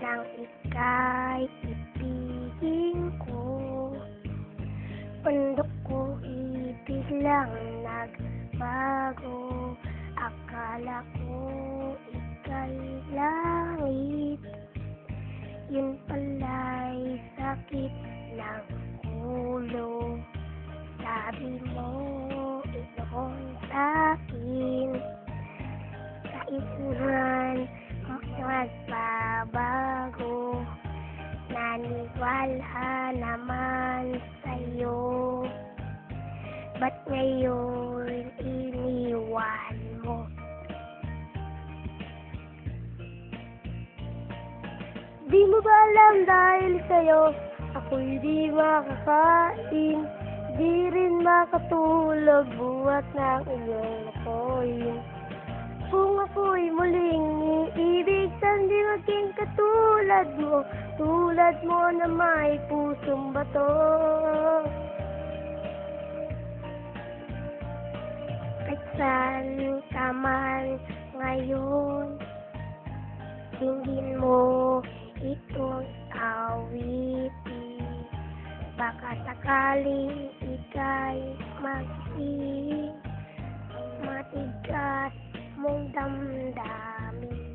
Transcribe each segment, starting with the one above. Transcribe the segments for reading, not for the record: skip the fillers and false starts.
nang ika'y ibigin ko. Bundok ko biglang nagbago, akala ko ika'y langit, yun pala'y sakit ng ulo. Sabi mo itoon sa'kin, kailangan magbabago. Naniwala naman sa'yo, ba't ngayon iniwan mo? Di mo ba alam dahil sa'yo ako'y di makakain, di rin makatulog buhat ng iyong lokohin. Kung ako'y muling iibig, saan di maging katulad mo na may pusong bato. At saan ka man ngayon, tingin mo itong awitin, baka sakaling ika'y maging matigas mong damdamin.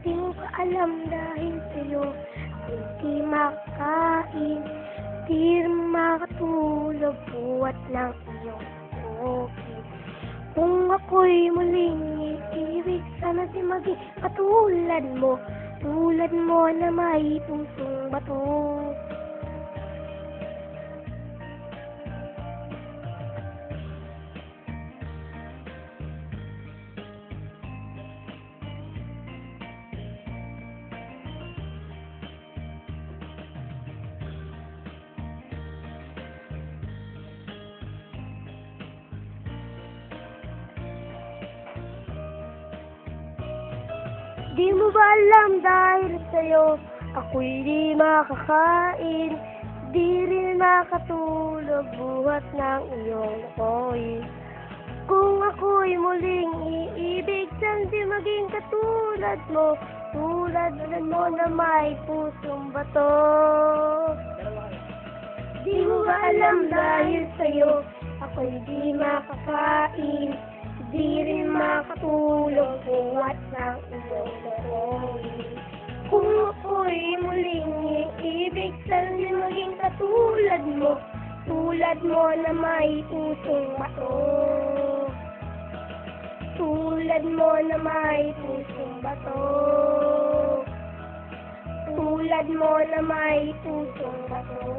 Di mo ba alam dahil sa'yo ako'y di makain, di rin makatulog buhat ng iyong bukid. Kung ako'y muling iibig, sana di maging katulad mo na may pusong bato. Di mo ba alam dahil sa'yo ako'y di makakain, di rin makatulog buhat ng iyong lokohin. Kung ako'y muling iibig, saan di maging katulad mo na may pusong bato. Di mo ba alam dahil sa'yo ako'y di makakain, di rin makatulog buhat ng iyong lokohin. Kung ako'y muling iibig, saan di maging katulad mo na may pusong bato. Tulad mo na may pusong bato. Tulad mo na may pusong bato.